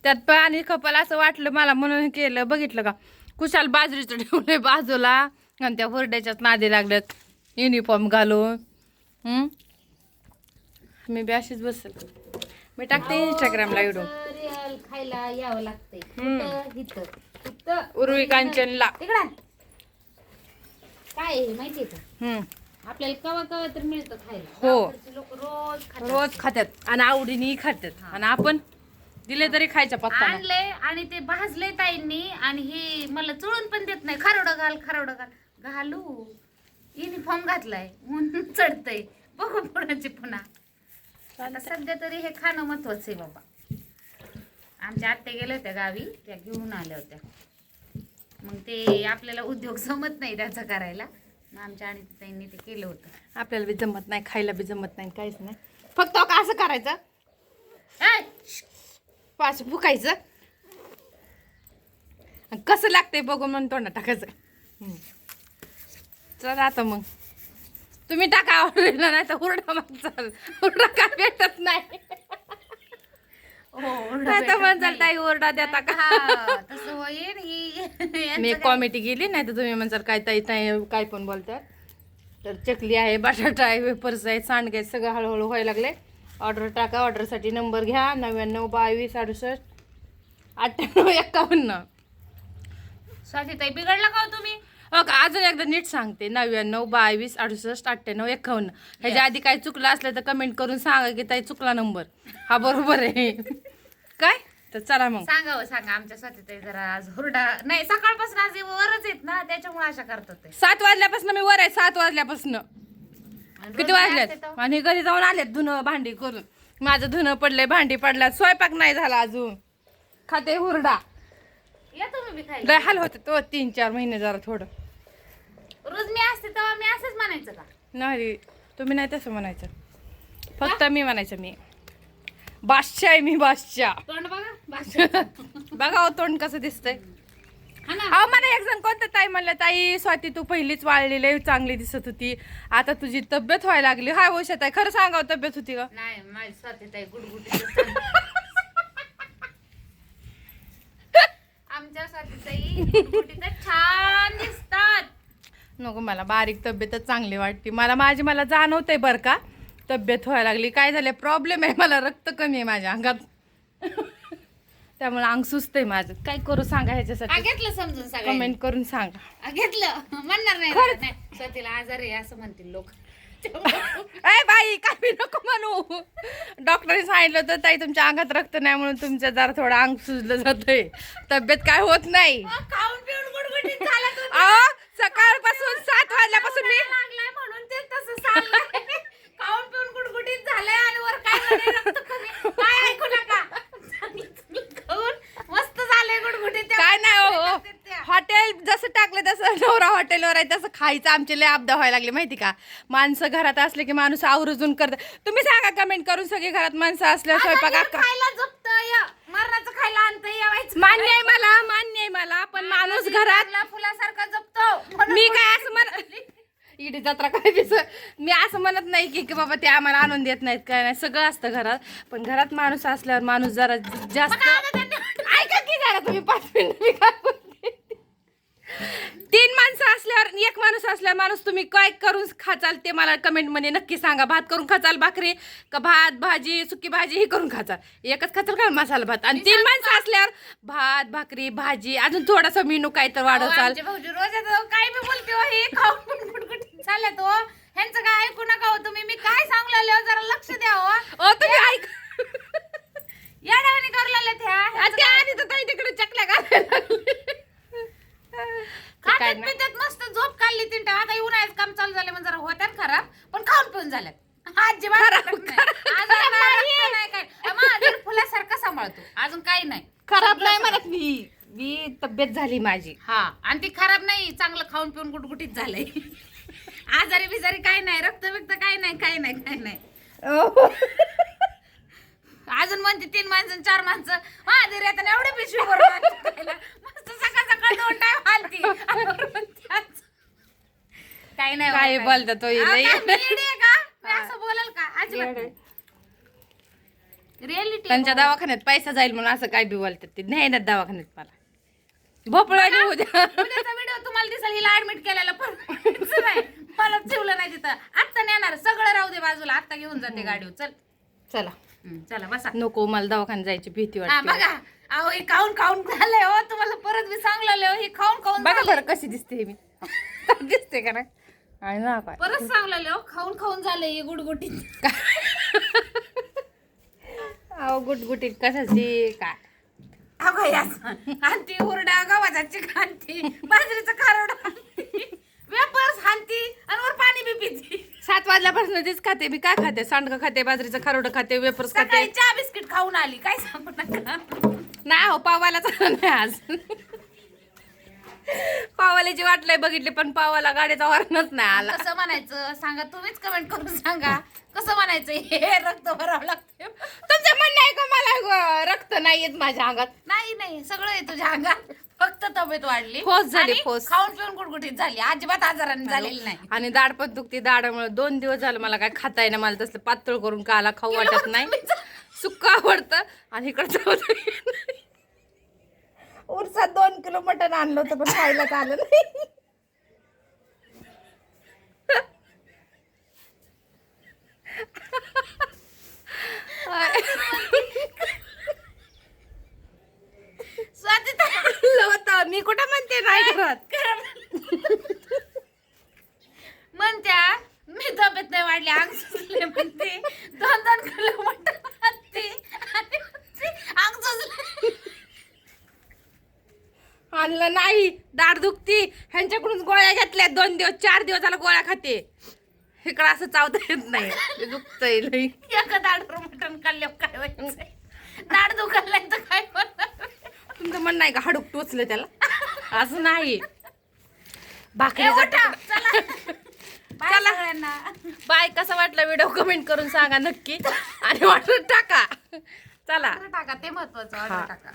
त्यात पाणी खपल असं वाटलं मला म्हणून केलं. बघितलं का कुशाल बाजरीचं ठेवलंय बाजूला आणि त्या हुरड्याच्याच नादी लागल्यात युनिफॉर्म घालून. मी बी अशीच बसेल. मी टाकते इंस्टाग्रामला व्हिडिओ. रिअल खायला यावं लागतंय. कुठं? इथं. इथं. उर्वी कांचनला. तिकडं. काय आहे माहितीये का? आपल्याला कवा कवा तर मिळतं खायला. हो. गावाकडचे लोक रोज खातात. रोज खात्यात आणि आवडीने खात्यात आणि आपण दिले तरी खायच्या पत्ता नाही. आणले आणि ते भाजले ताईंनी आणि ही मला चुळून पण देत नाही. खारोडं घाल खारोडं घाल घालू. युनिफॉर्म घातलाय म्हणून चढतय. बघू पुढाची पुन्हा. आता सध्या तरी हे खाणं महत्वाचं आहे बाबा. आमच्या आत्या गेल्या होत्या गावी, त्या घेऊन आल्या होत्या. मग ते आपल्याला उद्योग जमत नाही त्याचा करायला. मग आमच्या आणि ताईंनी ते केलं होतं. आपल्याला बी जमत नाही, खायला बी जमत नाही, काहीच नाही. फक्त का असं करायचं, पाच फुकायचं आणि कसं लागतंय बघून म्हणून तोंडात टाकायचं. चला आता मग तुम्ही टाका आवडला नाही तर हुरडा मागचाल. हुरडा काय भेटत नाही. आता म्हणचाल ताई ओरडा देता का. तसं होईल. मी कॉमेडी गेली नाही तर तुम्ही म्हणसाल काय ताई ताई काय पण बोलतात. तर चकली आहे, बटाटा आहे, वेफर्स आहे, सांडगे आहेत, सगळं हळूहळू व्हायला लागले. ऑर्डर टाका. ऑर्डरसाठी नंबर घ्या 99 22 68 98 51. स्वातीताई बिघडला का हो तुम्ही? हो का, अजून एकदा नीट सांगते 99 22 68 98 51. ह्याच्या आधी काही चुकलं असलं तर कमेंट करून सांगा की ताई चुकला नंबर. हा बरोबर आहे काय. तर चला मग सांगा आमच्या स्वातीताई जरा आज हुरडा नाही. सकाळपासून आज वरच येत ना त्याच्यामुळे आशा करतात ते. 7 वाजल्यापासून मी वर आहे. 7 वाजल्यापासून किती वाजल्यात आणि घरी जाऊन आलेत धुणं भांडी करून. माझं धुणं पडलंय, भांडी पडल्यात, स्वयंपाक नाही झाला अजून. खाते हुरडा. या तुम्ही बी खायला. लय हाल होते तो 3-4 महिने जरा थोडं. रोज मी असते तेव्हा मी असंच म्हणायचं का? नाही तुम्ही नाही तसं म्हणायचं. फक्त मी म्हणायचं मी बादशाह आहे. मी बादशाह. तोंड बघा. बघा हो तोंड कसं दिसतंय. हा ना. अहो मला एक जण कोणतं ताई म्हणलं ताई स्वाती तू पहिलीच वाळलेली चांगली दिसत होती, आता तुझी तब्येत व्हायला लागली. हाय औषध आहे खरं सांगावं तब्येत होती का. नाही माझी स्वातीताई गुडगुटी. आमच्या स्वातीताई गुडगुटी तर छान दिसतात. नको मला बारीक तब्येतच चांगली वाटते. मला जाणवतंय बरं का तब्येत व्हायला लागली. काय झालं प्रॉब्लेम आहे, मला रक्त कमी आहे माझ्या अंगात त्यामुळे अंग सुस्त आहे माझं. काय करू सांगा ह्याच्यासाठी. घेतलं समजून सगळं. कमेंट करून सांगा. घेतलं म्हणणार नाही. स्वातीला आजारी आहे असं म्हणतील लोक. ए बाई काय बी नको म्हणू. डॉक्टरने सांगितलं तर ताई तुमच्या अंगात रक्त नाही म्हणून तुमचं जरा थोडं अंग सुजलं जातंय, तब्येत काय होत नाही. खाऊन पिऊन गुडगुडीत झाला तो. अहो सकाळपासून 7 वाजल्यापासून मी लागलाय म्हणून ते तसं चाललंय. खाऊन पिऊन गुडगुडीत झालंय आणि वर काय म्हणे रक्त कमी. काय ऐकू नका. खाऊन मस्त झालंय गुडगुडीत. काय नाही. हॉटेल जसं टाकलं तसं नवरा हॉटेलवर आहे तसं खायचं. आमचे लय अपदा व्हायला लागले माहिती का. माणसं घरात असले की माणूस आवर्जून करत. तुम्ही सांगा कमेंट करून सगळी घरात माणसं असल्यावर स्वयंपाक खायला जपतंय मरणाचं खायला आणतंय यावायचं. मान्य आहे मला पण माणूस घरात फुलासारखं जपतो. मी काय असं म्हणत इडी जत्रा काय मी असं म्हणत नाही की बाबा ते आम्हाला आणून देत नाहीत काय नाही. सगळं असतं घरात पण घरात माणूस असल्यावर माणूस जरा जास्त ऐका की जरा तुम्ही 5 मिनिटं मी काय बोलते. 3 माणसं असल्यावर 1 माणूस असल्यावर माणूस तुम्ही काय करून खाचाल ते मला कमेंट मध्ये नक्की सांगा. भात करून खाचाल भाकरी का भात भाजी सुकी भाजी ही करून खाचाल. एकच खाचाल का मसाला भात. आणि 3 माणसं असल्यावर भात भाकरी भाजी अजून थोडासा मेनू काय तर वाढवचाल. भाऊजी रोज येतो काय मी बोलते हो हे खाऊन गुडगुडीत झाल्या तो. ह्यांचं काय ऐकू नका हो तुम्ही. मी काय सांगू लागले जरा लक्ष द्या हो. तुम्ही ऐक या डावाने करू लागले त्या आधी तर ताई तिकडे चकल्या घालायला खात्यात पित्यात मस्त झोप काढली 3 टाइम. आता उन्हाळ्यात काम चालू झाले म्हणजे जरा होत्यात खराब पण खाऊन पिऊन झाल्यात. काय फुलासारखं सांभाळतो अजून काही नाही. खराब नाही म्हणत मी तब्येत झाली माझी. हा आणि ती खराब नाही चांगलं खाऊन पिऊन गुटगुटीत झालंय. आजारी बिजारी काय नाही रक्त बिक्त काय नाही. अजून म्हणते 3 माणसं 4 माणसं माझे रेता एवढे पिशवी बरोबर मस्त सकाळ 2 टाइम आलती. काही नाही काय बोलता तो का मी असं बोलाल का अजिबात रियालिटी त्यांच्या दवाखान्यात पैसा जाईल म्हणून असं काय बी बोलतात ते नाही ना दवाखान्यात मला भोपळा नाही उद्या उद्याचा व्हिडिओ तुम्हाला दिसेल हिला ऍडमिट केलेला पण नाही मला ठेवलं नाही तिथं आत्ता नेणार सगळं राहू दे बाजूला आत्ता घेऊन जाते गाडीवर चल चला चला बसा नको मला दवाखान्यात जायची भीती हा वाटते बघा अहो हे खाऊन खाऊन झालंय हो तुम्हाला परत मी सांगलेलं हो, हे खाऊन खाऊन बघा झालंय. बरं कशी दिसते हे मी दिसते का नाही आणि ना काय परत सांगलेलं हो खाऊन खाऊन झालंय हे गुडगुटी अहो गुटगुटीत कशाची काय अगं याच हानती हुरडा गव्हाचा चिक हानती बाजरीचं खारड हानती वेपर्स हानती आणि वर पाणी बी पिती 7 वाजल्यापासून तेच खाते मी काय खाते सांडगं खाते बाजरीचं खारोडं खाते वेपर्स खाते सकाळी चहा बिस्किट खाऊन आली काय सांगू नका नाही हो पावाला चाललं नाही आज पावाल्याची वाटलंय बघितली पण पावाला गाडीचा हॉर्नच नाही आला कसं म्हणायचं सांगा तुम्हीच कमेंट करून सांगा कसं म्हणायचं हे रक्त भरावं लागतं तुमचं म्हणणं आहे का मला रक्त नाही येत माझ्या अंगात नाही नाही सगळं आहे तुझ्या अंगात फक्त तब्येत वाढली फौस झाली, आणि फौस. खाऊन पिऊन गुडगुटीत झाली अजिबात आजाराने झालेली नाही आणि दाढ पण दुखती दाढामुळे 2 दिवस झालं मला काय खाता येईना मला तसलं पातळ करून काला खाऊ वाटत नाही सुक्क आवडतं आणि इकडचं उरसात 2 किलो मटण आणलं होतं पण खायला आलं नाही स्वातीता होतं मी कुठं म्हणते नाही करत म्हणत्या मी तब्येत नाही वाढली अंग सुजले म्हणते 2-2 किलो मटण खाते आणि म्हणते, अंग सुजले आणलं नाही दाढ दुखती ह्यांच्याकडून गोळ्या घेतल्या 2 दिवस 4 दिवस झाला गोळ्या खाते इकडं असं चावता येत नाही ते दुखतंय लई एका दाढवर मटण खाल्ल्यावर काय व्हायचं दाढ दुखायला तर काय होणार तुमचं म्हणणं आहे का हाडूक टोचलं त्याला असं नाही ए, भाकरीचा उठा, तुकडा. चला बाय चला. सगळ्यांना. बाय कसा वाटला व्हिडिओ कमेंट करून सांगा नक्की आणि वाटून टाका चला टाका ते महत्वाचं हा. ऑर्डर टाका